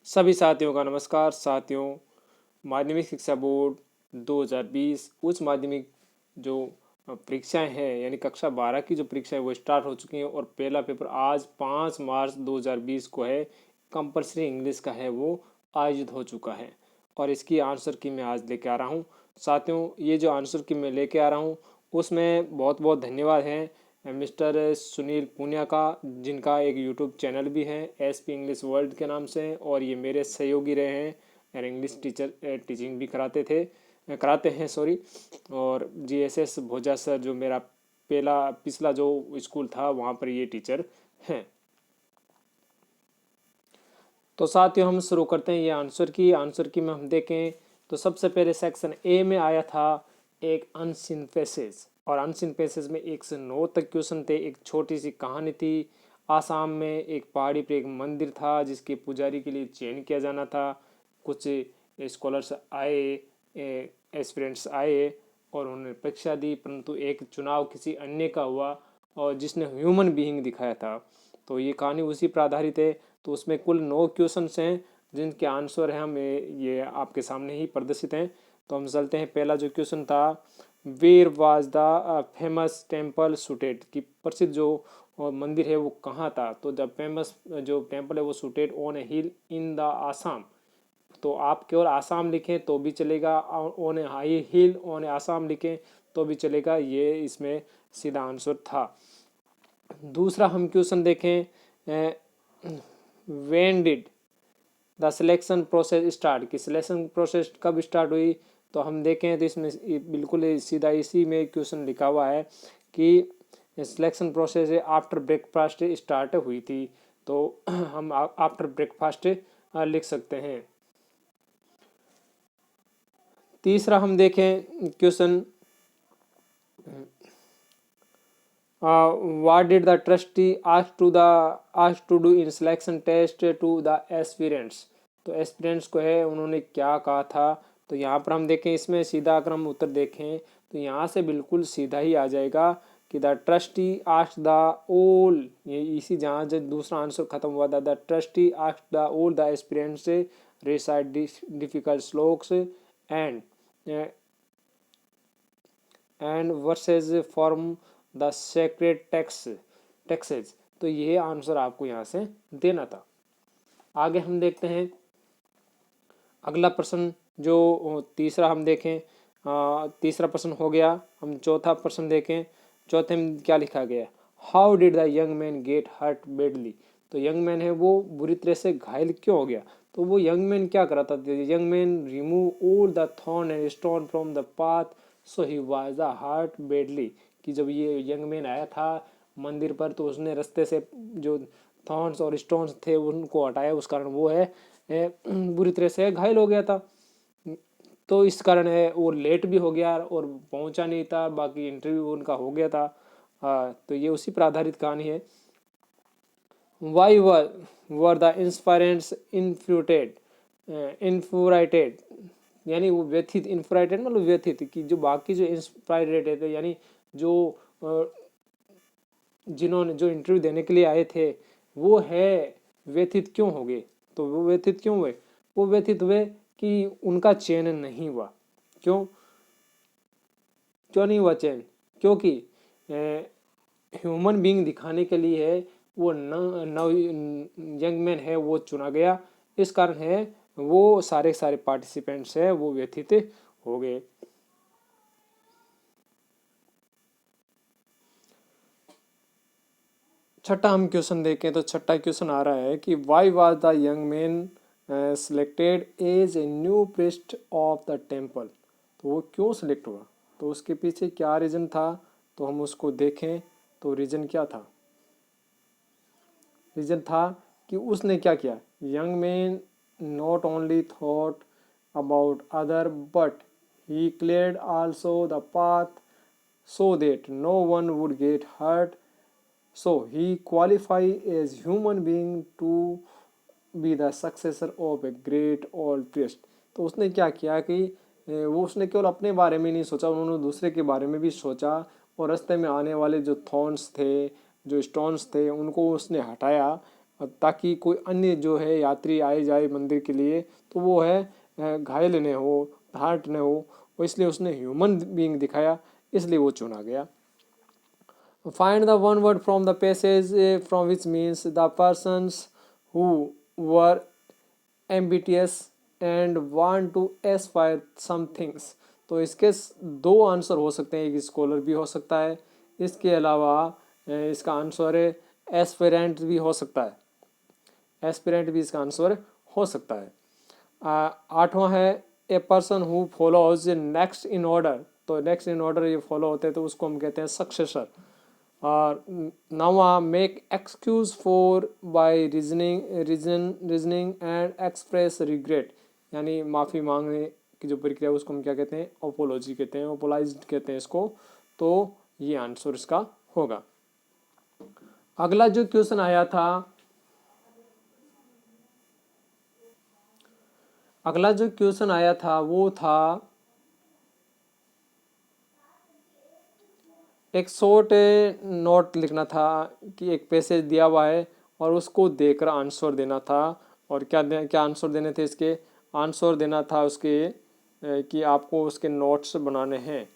सभी साथियों का नमस्कार। साथियों, माध्यमिक शिक्षा बोर्ड 2020 उच्च माध्यमिक जो परीक्षाएं हैं यानी कक्षा 12 की जो परीक्षा है वो स्टार्ट हो चुकी हैं और पहला पेपर आज 5 मार्च 2020 को है। कंपलसरी इंग्लिश का है वो आयोजित हो चुका है और इसकी आंसर की मैं आज लेके आ रहा हूँ। साथियों, ये जो आंसर की मैं लेके आ रहा हूँ उसमें बहुत बहुत धन्यवाद है मिस्टर सुनील पूनिया का, जिनका एक यूट्यूब चैनल भी है SP इंग्लिश वर्ल्ड के नाम से, और ये मेरे सहयोगी रहे हैं और इंग्लिश टीचिंग भी कराते हैं सॉरी। और GSS भोजा सर, जो मेरा पिछला जो स्कूल था वहाँ पर ये टीचर हैं। तो साथियों, हम शुरू करते हैं ये आंसर की में हम देखें तो सबसे पहले सेक्शन ए में आया था एक अनसीन पैसेज, और अनसीन पैसेज में 1 से 9 तक क्वेश्चन थे। एक छोटी सी कहानी थी। आसाम में एक पहाड़ी पे एक मंदिर था जिसके पुजारी के लिए चयन किया जाना था। कुछ स्कॉलर्स आए, एस्पिरेंट्स आए और उन्होंने परीक्षा दी, परंतु एक चुनाव किसी अन्य का हुआ और जिसने ह्यूमन बीइंग दिखाया था। तो ये कहानी उसी पर आधारित है। तो उसमें कुल 9 क्वेश्चंस हैं जिनके आंसर हैं हमें ये आपके सामने ही प्रदर्शित हैं। तो हम चलते हैं। पहला जो क्वेश्चन था, where was the famous temple situated, कि प्रसिद्ध जो मंदिर है वो कहाँ था। तो द फेमस जो टेम्पल है वो suited on a hill in the Assam. तो आप केवल आसाम लिखें तो भी चलेगा, on a high hill on a Assam लिखें तो भी चलेगा। ये इसमें सीधा आंसर था। दूसरा हम क्वेश्चन देखें, when did the selection process start, कि सिलेक्शन प्रोसेस कब स्टार्ट हुई। तो हम देखें तो इसमें बिल्कुल सीधा इसी में क्वेश्चन लिखा हुआ है कि selection process after breakfast start हुई थी। तो हम आफ्टर ब्रेकफास्ट लिख सकते हैं। तीसरा हम देखें question, what did the trustee ask to do in selection test to the aspirants। तो एस्पिरेंट्स को है उन्होंने क्या कहा था। तो यहाँ पर हम देखें, इसमें सीधा अगर हम उत्तर देखें तो यहाँ से बिल्कुल सीधा ही आ जाएगा कि the trustee asked the all, ये इसी जहाँ जो दूसरा आंसर खत्म हुआ था, the trustee asked the all the aspirants recite difficult shlokas and verses form the sacred texts. तो ये आंसर आपको यहाँ से देना था। आगे हम देखते हैं अगला प्रश्न, जो तीसरा हम देखें। तीसरा प्रश्न हो गया। हम चौथा प्रश्न देखें। चौथे में क्या लिखा गया, how did the young man get hurt badly. तो यंग मैन है वो बुरी तरह से घायल क्यों हो गया। तो वो यंग मैन क्या करा था, young man remove all the thorn and stone from the path so he was the heart badly. कि जब ये यंग मैन आया था मंदिर पर तो उसने रास्ते से जो थॉर्न्स और स्टोन्स थे उनको हटाया, उस कारण वो है बुरी तरह से घायल हो गया था। तो इस कारण है वो लेट भी हो गया और पहुंचा नहीं था, बाकी इंटरव्यू उनका हो गया था। तो ये उसी पर आधारित कहानी है। वाई वर द इंस्पायरेंट्स इन्फ्यूराइटेड, यानी वो व्यथित, इन्फ्राइटेड मतलब व्यथित, कि जो बाकी जो इंस्पायरेटेड थे यानी जो जिन्होंने जो इंटरव्यू देने के लिए आए थे वो है व्यथित क्यों हो गए। तो वो व्यथित क्यों हुए, वो व्यथित हुए कि उनका चयन नहीं हुआ। क्यों क्यों नहीं हुआ चयन, क्योंकि ह्यूमन बीइंग दिखाने के लिए है वो नव यंग मैन है वो चुना गया। इस कारण है वो सारे पार्टिसिपेंट्स है वो व्यथित हो गए। छठा हम क्वेश्चन देखें तो छठा क्वेश्चन आ रहा है कि why was the young man selected as a new priest of the temple. तो वो क्यों सिलेक्ट हुआ, तो उसके पीछे क्या रीज़न था। तो हम उसको देखें तो रीज़न क्या था। रीज़न था कि उसने क्या किया, young man not only thought about other but he cleared also the path so that no one would get hurt. So he qualified as human being to be the successor of a great old priest। तो उसने क्या किया कि वो उसने केवल अपने बारे में नहीं सोचा, उन्होंने दूसरे के बारे में भी सोचा और रास्ते में आने वाले जो थॉर्न्स थे, जो स्टोन्स थे, उनको उसने हटाया ताकि कोई अन्य जो है यात्री आए जाए मंदिर के लिए तो वो है घायल न हो, हर्ट न हो, इसलिए उसने ह्यूमन बीइंग दिखाया, इसलिए वो चुना गया। Find the one word from the passage from which means the persons who were ambitious and want to aspire some things। तो इसके दो आंसर हो सकते हैं, एक स्कॉलर भी हो सकता है, इसके अलावा इसका आंसर है एस्पिरेंट भी हो सकता है, एस्पिरेंट भी इसका आंसर हो सकता है। आठवां है a person who follows next in order. तो नेक्स्ट इन ऑर्डर ये फॉलो होते हैं तो उसको हम कहते हैं सक्सेसर। और now make excuse for by reasoning and express regret, यानी माफ़ी मांगने की जो प्रक्रिया उसको हम क्या कहते हैं, ओपोलॉजी कहते हैं, ओपोलाइज्ड कहते हैं इसको। तो ये आंसर इसका होगा। अगला जो क्वेश्चन आया था, अगला जो क्वेश्चन आया था वो था एक शॉर्ट नोट लिखना था कि एक पैसेज दिया हुआ है और उसको देखकर आंसर देना था। और क्या आंसर देने थे इसके, आंसर देना था उसके कि आपको उसके नोट्स बनाने हैं।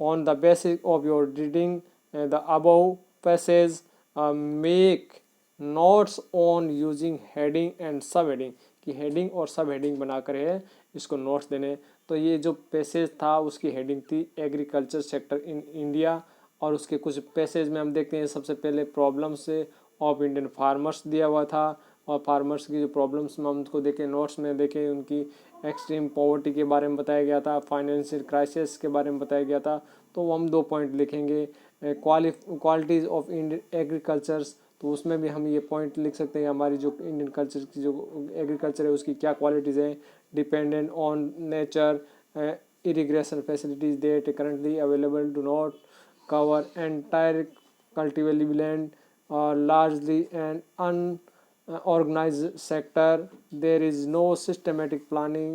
On the basis of your reading the above passage make notes on using heading and सब हेडिंग, कि हेडिंग और सब हेडिंग बनाकर है इसको नोट्स देने। तो ये जो पैसेज था उसकी हेडिंग थी एग्रीकल्चर सेक्टर इन इंडिया, और उसके कुछ पैसेज में हम देखते हैं सबसे पहले प्रॉब्लम्स ऑफ इंडियन फार्मर्स दिया हुआ था, और फार्मर्स की जो प्रॉब्लम्स में हम उसको देखें, नोट्स में देखें, उनकी एक्सट्रीम पॉवर्टी के बारे में बताया गया था, फाइनेंशियल क्राइसिस के बारे में बताया गया था। तो वो हम 2 पॉइंट लिखेंगे। क्वालिटीज़ ऑफ इंडियन एग्रीकल्चर्स, तो उसमें भी हम ये पॉइंट लिख सकते हैं हमारी जो इंडियन कल्चर की जो एग्रीकल्चर है उसकी क्या क्वालिटीज़ हैं। Dependent on nature, irrigation facilities that currently available do not cover entire cultivable land or largely an unorganized sector. There is no systematic planning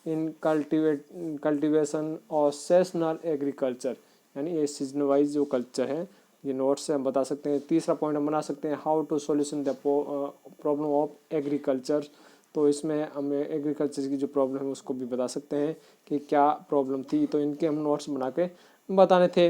in cultivation or seasonal agriculture, यानी ये season wise जो culture है ये note से हम बता सकते हैं। तीसरा पॉइंट हम बना सकते हैं how to solution the problem of agriculture. तो इसमें हम एग्रीकल्चर की जो प्रॉब्लम है उसको भी बता सकते हैं कि क्या प्रॉब्लम थी। तो इनके हम नोट्स बना के बताने थे।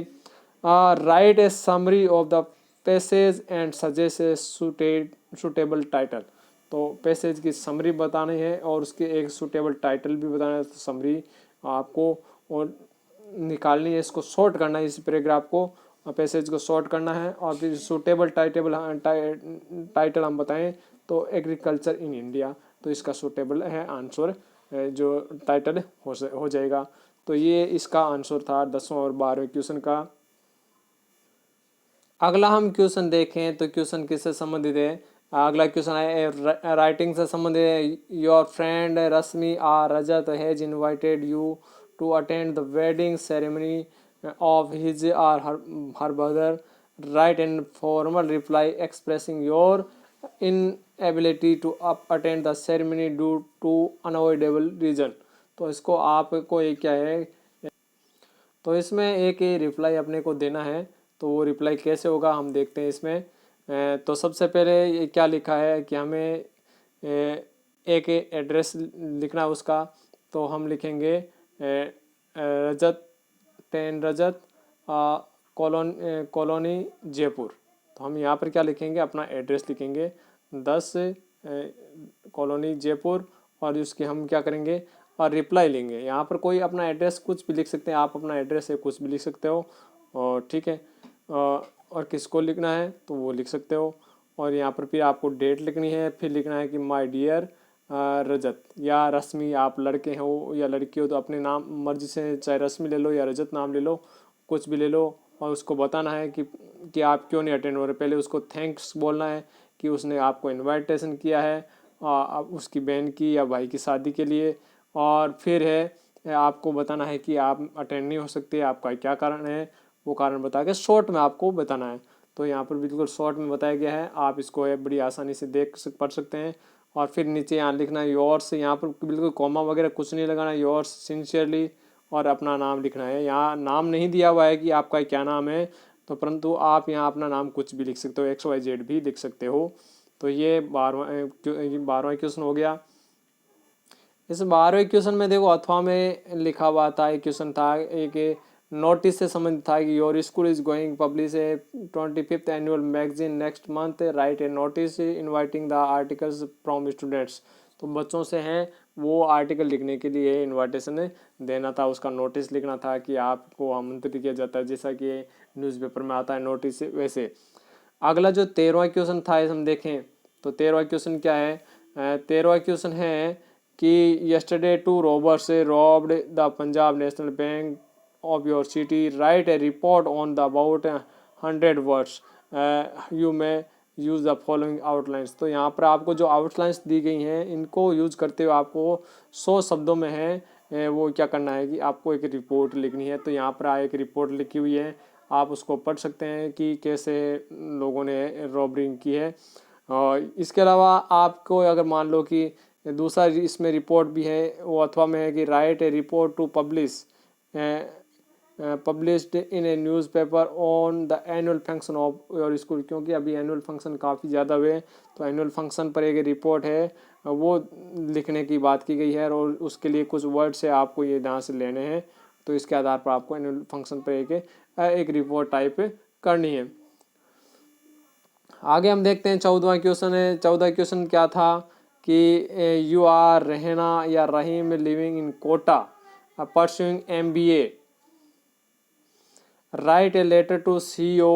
Right A summary of the passage and suggest a suitable title. तो पैसेज की समरी बतानी है और उसके एक सुटेबल टाइटल भी बताना है। तो समरी आपको और निकालनी है, इसको शॉर्ट करना है, इस पैराग्राफ को पैसेज को शॉर्ट करना है। और फिर सुटेबल टाइटल हम बताएं तो एग्रीकल्चर इन इंडिया, तो इसका सुटेबल है आंसर जो टाइटल हो जाएगा। तो ये इसका आंसर था 10वें और 12वें क्वेश्चन का। अगला हम क्वेश्चन देखें तो क्वेश्चन किससे संबंधित है। अगला क्वेश्चन है राइटिंग से संबंधित है। Your friend Rashmi or Rajat has invited you to attend the wedding ceremony of his or her brother. Write and formal reply expressing your inability to attend the ceremony due to unavoidable reason. तो इसको आपको एक क्या है, तो इसमें एक reply अपने को देना है। तो वो रिप्लाई कैसे होगा हम देखते हैं इसमें। तो सबसे पहले ये क्या लिखा है कि हमें एक एड्रेस लिखना है उसका। तो हम लिखेंगे रजत 10 रजत कॉलोनी जयपुर। तो हम यहाँ पर क्या लिखेंगे, अपना एड्रेस लिखेंगे 10 कॉलोनी जयपुर, और उसके हम क्या करेंगे और रिप्लाई लेंगे। यहाँ पर कोई अपना एड्रेस कुछ भी लिख सकते हैं, आप अपना एड्रेस है कुछ भी लिख सकते हो, और ठीक है। और किसको लिखना है तो वो लिख सकते हो। और यहाँ पर फिर आपको डेट लिखनी है, फिर लिखना है कि माय डियर रजत या रश्मि। आप लड़के हो या लड़की हो तो अपने नाम मर्जी से चाहे रश्मि ले लो या रजत नाम ले लो, कुछ भी ले लो। और उसको बताना है कि आप क्यों नहीं अटेंड हो रहे। पहले उसको थैंक्स बोलना है कि उसने आपको इनविटेशन किया है उसकी बहन की या भाई की शादी के लिए। और फिर है आपको बताना है कि आप अटेंड नहीं हो सकते, आपका क्या कारण है, वो कारण बता के शॉर्ट में आपको बताना है। तो यहाँ पर बिल्कुल शॉर्ट में बताया गया है, आप इसको बड़ी आसानी से पढ़ सकते हैं। और फिर नीचे यहाँ लिखना है योर्स, यहाँ पर बिल्कुल कॉमा वगैरह कुछ नहीं लगाना, योर्स सिंसियरली, और अपना नाम लिखना है। यहाँ नाम नहीं दिया हुआ है कि आपका क्या नाम है, तो परंतु आप यहाँ अपना नाम कुछ भी लिख सकते हो, XYZ भी लिख सकते हो। तो ये 12वां क्वेश्चन हो गया। इस 12वें क्वेश्चन में देखो अथवा में लिखा हुआ था, एक क्वेश्चन था एक नोटिस से संबंधित था कि your school is going publish A 25th annual magazine next month, right A notice inviting the articles from students. तो बच्चों से हैं वो आर्टिकल लिखने के लिए इनविटेशन देना था, उसका नोटिस लिखना था कि आपको आमंत्रित किया जाता है, जैसा कि न्यूज़पेपर में आता है नोटिस वैसे। अगला जो 13वां क्वेश्चन था इस हम देखें तो 13वां क्वेश्चन क्या है, 13वां क्वेश्चन है कि yesterday two robbers robbed the Punjab National Bank of your city, write a report on the about 100 words, you may use the following outlines. तो यहाँ पर आपको जो आउटलाइंस दी गई हैं इनको यूज़ करते हुए आपको 100 शब्दों में है वो क्या करना है कि आपको एक रिपोर्ट लिखनी है। तो यहाँ पर एक रिपोर्ट लिखी हुई है, आप उसको पढ़ सकते हैं कि कैसे लोगों ने रॉबरिंग की है। और इसके अलावा आपको अगर मान लो कि दूसरा इसमें रिपोर्ट भी है, वो अथवा में है कि write a report to published in a newspaper on the annual function of your school. क्योंकि अभी एनुअल फंक्शन काफ़ी ज़्यादा हुए, तो एनुअल फंक्शन पर एक रिपोर्ट है वो लिखने की बात की गई है, और उसके लिए कुछ वर्ड्स है आपको ये यहाँ से लेने हैं। तो इसके आधार पर आपको एनुअल फंक्शन पर एक रिपोर्ट टाइप करनी है। आगे हम देखते हैं 14वां क्वेश्चन है। 14वां क्वेश्चन क्या था कि यू आर रहना या Rahim living in Kota pursuing MBA, write a letter to CEO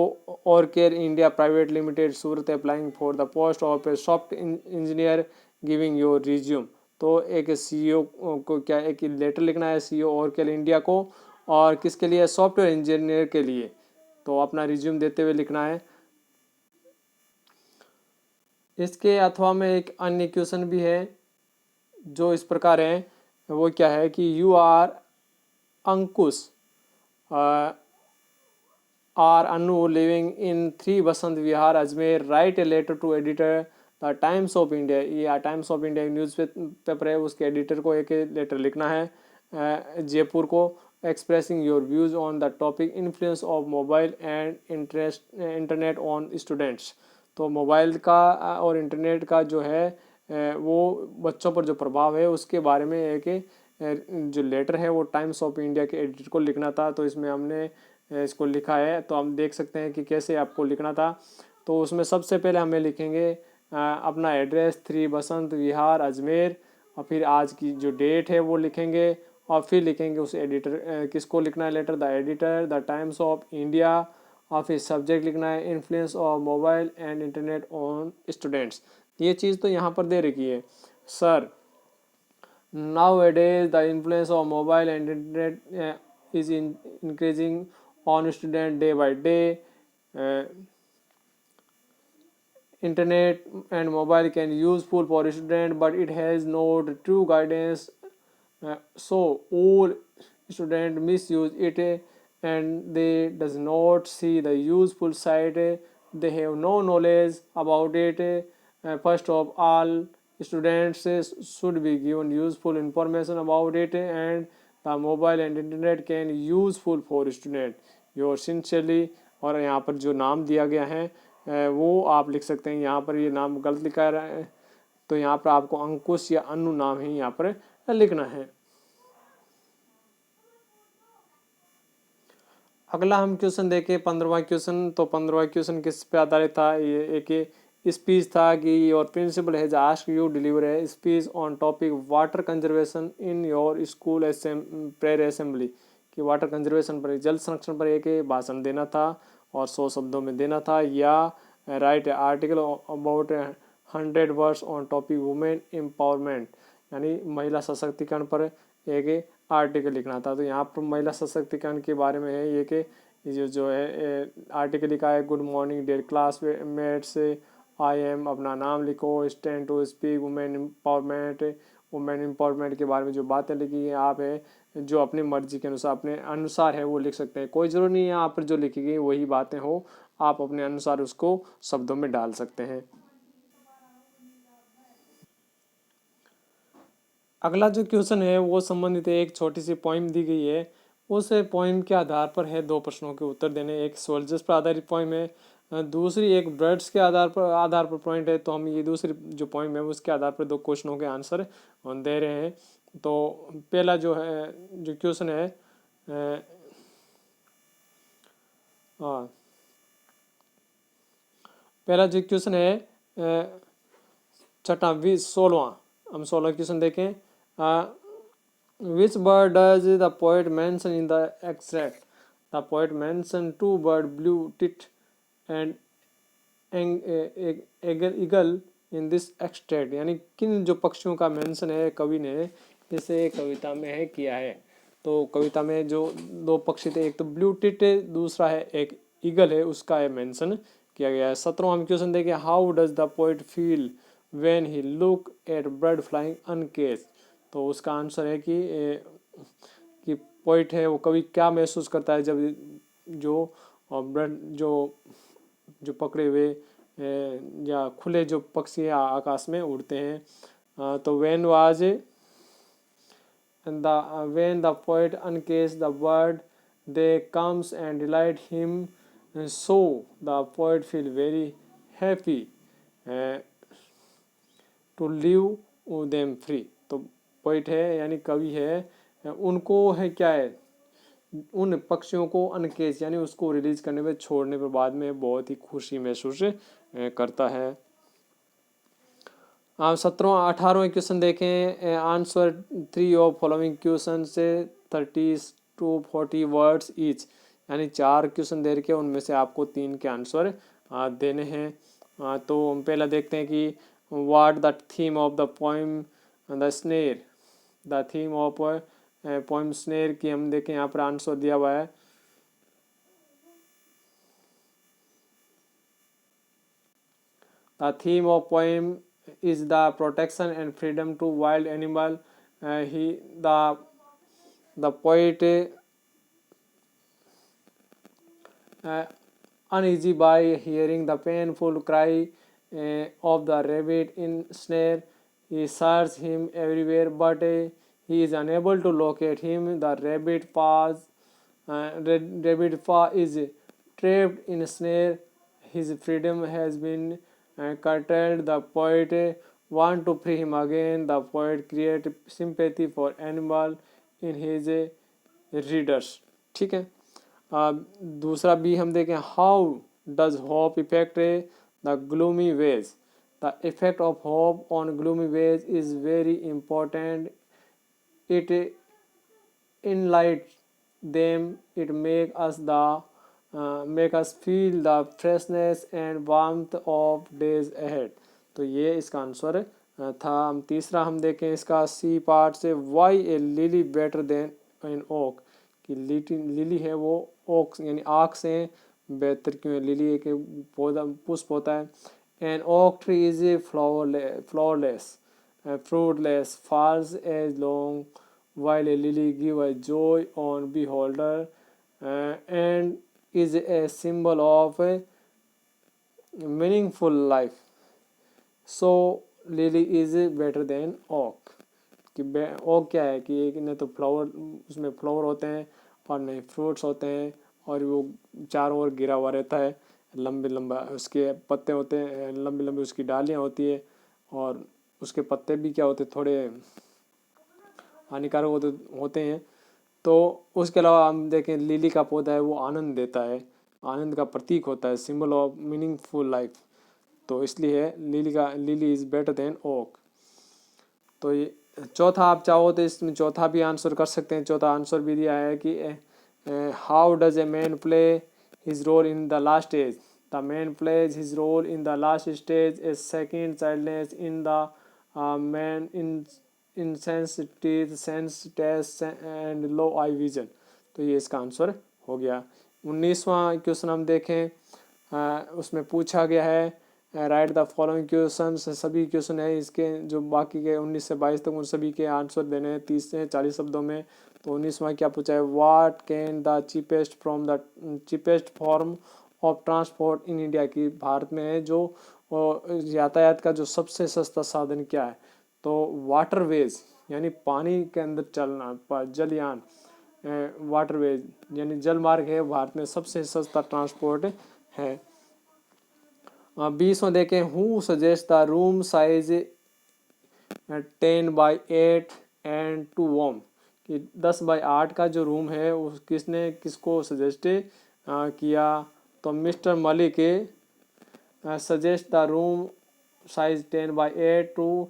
Orcare India Private Limited Surat applying for the post of a soft engineer giving your resume. तो एक CEO को क्या एक लेटर लिखना है CEO Orcare इंडिया को, और किसके लिए, सॉफ्टवेयर इंजीनियर के लिए। तो अपना रिज्यूम देते हुए लिखना है। इसके अथवा में एक अन्य क्वेश्चन भी है जो इस प्रकार है, वो क्या है कि you are Ankush or Anu living in 3 Basant Vihar Ajmer, write a letter to editor the Times of India. ये Times of India news paper है, उसके एडिटर को एक लेटर लिखना है जयपुर को, expressing your views on the topic influence of mobile and internet on students. तो mobile का और इंटरनेट का जो है वो बच्चों पर जो प्रभाव है उसके बारे में एक जो लेटर है वो टाइम्स ऑफ इंडिया के एडिटर को लिखना था। तो इसमें हमने इसको लिखा है, तो हम देख सकते हैं कि कैसे आपको लिखना था। तो उसमें सबसे पहले हमें लिखेंगे अपना एड्रेस 3 बसंत विहार अजमेर, और फिर आज की जो डेट है वो लिखेंगे, और फिर लिखेंगे उस एडिटर किसको लिखना है letter, the editor the Times of India, और फिर सब्जेक्ट लिखना है influence of mobile and internet on students. ये चीज़ तो यहाँ पर दे रखी है sir. Nowadays, the influence of mobile and internet is increasing on student day by day. Uh, Internet and mobile can useful for student, but it has no true guidance. So all student misuse it, and they does not see the useful side. They have no knowledge about it. First of all, students should be given useful information about it, and the mobile and internet can useful for student. Yours sincerely। और यहाँ पर जो नाम दिया गया है वो आप लिख सकते हैं। यहाँ पर ये नाम गलत लिखा है, तो यहाँ पर आपको अंकुश या अनु नाम ही यहाँ पर लिखना है। अगला हम क्वेश्चन देखें 15वां क्वेश्चन। तो 15वां क्वेश्चन किस पे आधारित था, ये एक स्पीच था कि your principal has asked you deliver a speech on topic water conservation in your school prayer assembly, कि वाटर कंजर्वेशन पर, जल संरक्षण पर एक भाषण देना था और 100 शब्दों में देना था, या right article about 100 words on topic women empowerment, यानी महिला सशक्तिकरण पर एक आर्टिकल लिखना था। तो यहाँ पर महिला सशक्तिकरण के बारे में है ये कि जो है आर्टिकल लिखा है, good morning dear classmates, I am, अपना नाम लिखो, stand to speak women empowerment. Women empowerment के बारे में जो बातें लिखी है आप है जो अपनी मर्जी के अनुसार अपने अनुसार है वो लिख सकते हैं। कोई ज़रूरी नहीं है यहाँ पर जो लिखी गई वही बातें हो, आप अपने अनुसार उसको शब्दों में डाल सकते हैं। अगला जो क्वेश्चन है वो संबंधित है, एक छोटी सी पोइम दी गई है, उस पोइम के आधार पर है 2 प्रश्नों के उत्तर देने। एक सोल्जर्स पर आधारित पोइम है, दूसरी एक ब्रड्स के आधार पर पॉइंट है, तो हम ये दूसरी जो पॉइंट है उसके आधार पर दो क्वेश्चनों के आंसर दे रहे हैं। तो पहला जो है जो क्वेश्चन है हाँ, पहला जो क्वेश्चन है छठा 16वां, हम 16 क्वेश्चन देखें। Which bird does the poet mention in the extract? The poet mention two bird, blue tit and eagle in this extract, यानी किन जो पक्षियों का मेंशन है कवि ने इसे कविता में है किया है। तो कविता में जो दो पक्षी थे, एक तो ब्लू टिट है, दूसरा है एक ईगल है, उसका है मेंशन किया गया है। 17वां हम क्वेश्चन देखें। How does the poet feel when he look at bird flying uncaged? तो उसका आंसर है कि पोइट है वो कवि क्या महसूस करता है जब जो बर्ड जो पकड़े हुए या खुले जो पक्षी आकाश में उड़ते हैं। तो when the poet uncased the bird, they comes and delight him, so the poet feel very happy to leave them free। तो पोइट है यानी कवि है, उनको है क्या है, उन पक्षियों को अनकेज यानी उसको रिलीज करने पे छोड़ने पर बाद में बहुत ही खुशी महसूस करता है। आप 18वें क्वेश्चन देखें। आंसर 3 ऑफ फॉलोइंग क्वेश्चन से 30 to 40 वर्ड्स ईच, यानी 4 क्वेश्चन दे रखे उनमें से आपको 3 के आंसर देने हैं। तो हम पहला देखते हैं कि what the theme of the poem the snare. The theme of poem snare की हम देखें, यहाँ पर आंसर दिया हुआ है। The theme of poem is the protection and freedom to wild animal. The poet uneasy by hearing the painful cry of the rabbit in snare. He searches him everywhere, but he is unable to locate him. The rabbit paw is trapped in a snare. His freedom has been curtailed. The poet want to free him again. The poet create sympathy for animal in his readers। ठीक है। दूसरा भी हम देखें। How does hope affect the gloomy ways? The effect of hope on gloomy ways is very important. It enlight them, it make us feel the freshness and warmth of days ahead। तो ये इसका answer था। हम तीसरा हम देखें इसका C part से। Why a lily better than an oak? कि लिली है वो ओक यानी आक से बेहतर क्यों है? लिली एक पौधा पुष्प होता है। An oak tree is flowerless fruitless, falls as long, while a lily give a joy on beholder and is a symbol of a meaningful life। So lily is better than oak। कि oak क्या है कि एक ने तो flower, उसमें flower होते हैं और नहीं फ्रूट्स होते हैं, और वो चारों ओर गिरा हुआ रहता है, लंबे लंबा उसके पत्ते होते हैं, लंबी लंबी उसकी डालियाँ होती है, और उसके पत्ते भी क्या होते थोड़े हानिकारक होते हैं। तो उसके अलावा हम देखें लिली का पौधा है वो आनंद देता है, आनंद का प्रतीक होता है, सिंबल ऑफ मीनिंगफुल लाइफ। तो इसलिए lily is better than oak. तो ये चौथा आप चाहो तो इसमें चौथा भी आंसर कर सकते हैं। चौथा आंसर भी दिया है कि how does a man play his role in the last age? The man plays his role in the last stage a second childness in the man in sense test and low eye vision. तो ये इसका answer हो गया। 19वां question हम देखें। उसमें पूछा गया है राइट द फॉलोइंग क्वेश्चन। सभी क्वेश्चन है इसके जो बाकी के 19 से 22 तक उन सभी के आंसर देने हैं 30 से 40 शब्दों में। तो 19वां क्या पूछा है? What can the cheapest form of transport in India? की भारत में है जो यातायात का जो सबसे सस्ता साधन क्या है? तो वाटरवेज यानी पानी के अंदर चलना, जलयान, वाटरवेज यानी जल मार्ग है भारत में सबसे सस्ता ट्रांसपोर्ट है। 20वां देखें, who suggest the room size 10 by 8 and 2 warm, कि 10 by 8 का जो रूम है उस किसने किसको सजेस्ट किया। तो mister Malik suggest the room size 10 by 8 to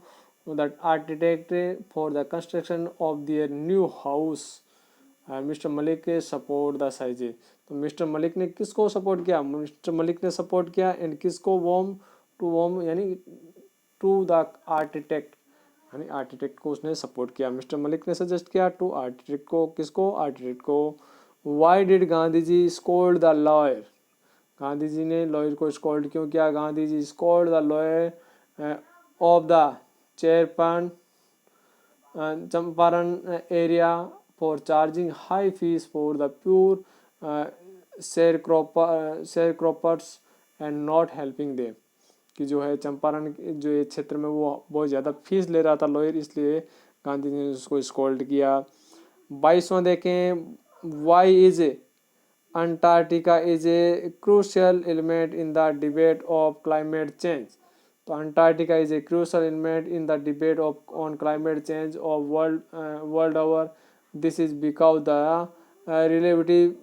the architect for the construction of their new house। Mister Malik support the size. तो मिस्टर मलिक ने किसको सपोर्ट किया, मिस्टर मलिक ने सपोर्ट किया एंड किसको, वॉम टू वॉम यानी टू द आर्किटेक्ट, यानी architect को उसने सपोर्ट किया। मिस्टर मलिक ने सजेस्ट किया टू आर्किटेक्ट को, किसको, आर्किटेक्ट को। Why did Gandhi ji scold the lawyer, Gandhi ji ने लॉयर को स्कोल्ड क्यों किया। Gandhi ji scold the lawyer of the चेयरपन Champaran area for charging high fees for the pure sharecroppers and not helping them, कि जो है चंपारण जो ये क्षेत्र में वो बहुत ज़्यादा फीस ले रहा था लॉयर, इसलिए गांधी जी ने उसको स्कोल्ड किया। 22वां देखें, why is Antarctica is a crucial element in the debate of climate change. तो Antarctica is a crucial element in the debate of on climate change of world over. This is because the relative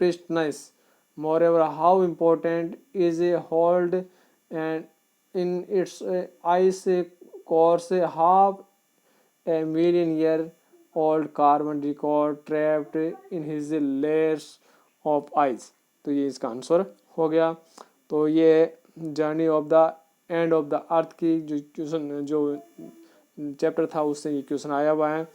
precisness, moreover how important is a hold and in its ice course half a million year old carbon record trapped in his layers of ice। तो ये इसका answer हो गया। तो ये journey of the end of the earth की जो question जो चैप्टर था उससे ये क्वेश्चन आया हुआ है।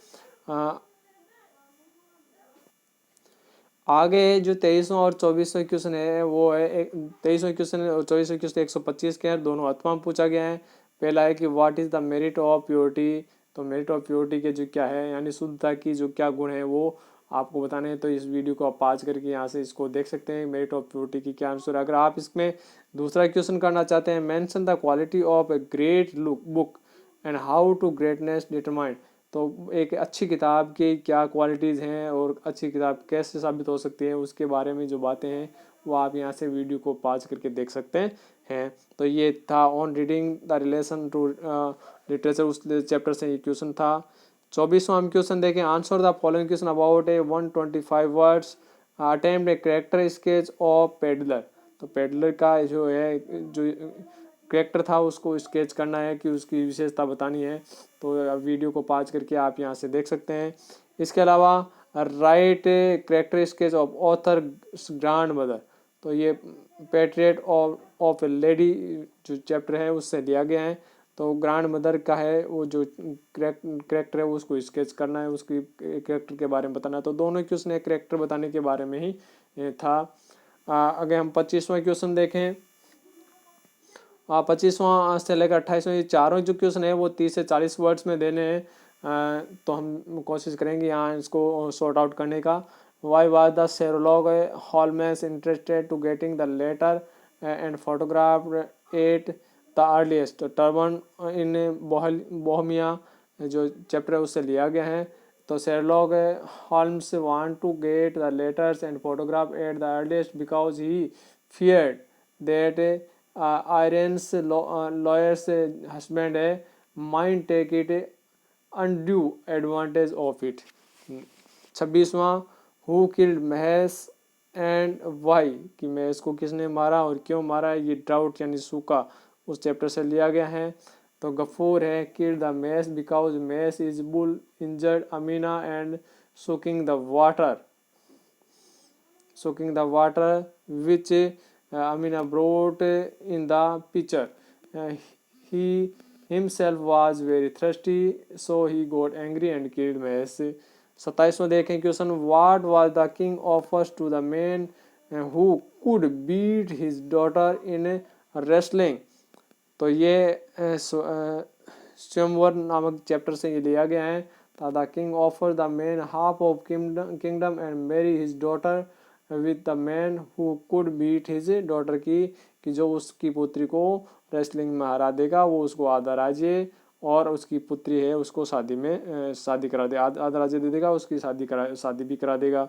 आगे जो 23वां और 24वां क्वेश्चन है वो है 23वां क्वेश्चन और 24वां क्वेश्चन 125 के हैं, दोनों अथवा में पूछा गया है। पहला है कि what is the merit of purity. तो मेरिट ऑफ प्योरिटी के जो क्या है यानी शुद्धता की जो क्या गुण है वो आपको बताने हैं। तो इस वीडियो को आप पॉज करके यहाँ से इसको देख सकते हैं मेरिट ऑफ प्योरिटी की क्या आंसर है। अगर आप इसमें दूसरा क्वेश्चन करना चाहते हैं, mention the quality of a great book and how to greatness determined. तो एक अच्छी किताब की क्या क्वालिटीज़ हैं और अच्छी किताब कैसे साबित हो सकती है उसके बारे में जो बातें हैं वो आप यहाँ से वीडियो को पॉज करके देख सकते हैं। तो ये था on reading the relation to literature, उस चैप्टर से ये क्वेश्चन था। 24वां हम क्वेश्चन देखें, answer the following question about a 125 words attempt a character sketch of peddler. तो पेडलर का जो है जो कैरेक्टर था उसको स्केच करना है कि उसकी विशेषता बतानी है। तो वीडियो को पॉज करके आप यहाँ से देख सकते हैं। इसके अलावा right character sketch of author grand mother. तो ये पेट्रियट ऑफ ए लेडी जो चैप्टर है उससे लिया गया है। तो ग्रैंड मदर का है वो जो कैरेक्टर है उसको स्केच करना है, उसकी कैरेक्टर के बारे में बताना है। तो दोनों क्वेश्चन एक कैरेक्टर बताने के बारे में ही था। अगर हम 25वां क्वेश्चन देखें, 25वां से लेकर 28वां ये चारों जो क्वेश्चन है वो 30 से 40 वर्ड्स में देने हैं। तो हम कोशिश करेंगे यहाँ इसको सॉर्ट आउट करने का। Why was the Sherlock Holmes interested to getting the letter and photograph at the earliest. Turban in Bohemia जो चैप्टर है उससे लिया गया है। तो Sherlock Holmes want to get the letters and photograph at the earliest because he feared that Irene's lawyer's husband है mind take it undue advantage of it. 26वां who killed Mahesh and why, कि महेश को किसने मारा और क्यों मारा, ये ड्राउट यानी सूखा उस चैप्टर से लिया गया है। तो गफूर है killed the Mahesh because Mahesh is bull injured Amina and soaking the water which Amina brought in the pitcher. He himself was very thirsty, so he got angry and killed Mahesh। 27वां देखें question, what was the king offers to the man who could beat his daughter in wrestling। तो ये स्वयंवर नामक chapter से ये लिया गया है। The king offer the man half of kingdom and marry his daughter with the man who could beat his daughter की, कि जो उसकी पुत्री को रेसलिंग में हरा देगा वो उसको आधा राज्य और उसकी पुत्री है उसको शादी करा दे, आधा राज्य दे देगा, उसकी शादी भी करा देगा।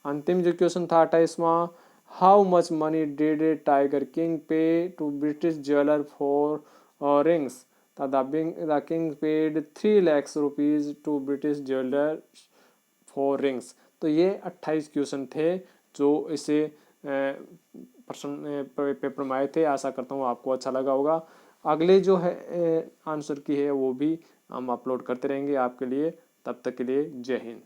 अंतिम जो क्वेश्चन था 28वां, how much money did tiger king pay to British jeweller for rings? The king paid 3 lakhs rupees to British jeweller for rings. तो ये 28 क्वेश्चन थे जो इसे प्रश्न पेपर में आए थे। आशा करता हूँ आपको अच्छा लगा होगा। अगले जो है आंसर की है वो भी हम अपलोड करते रहेंगे आपके लिए। तब तक के लिए जय हिंद।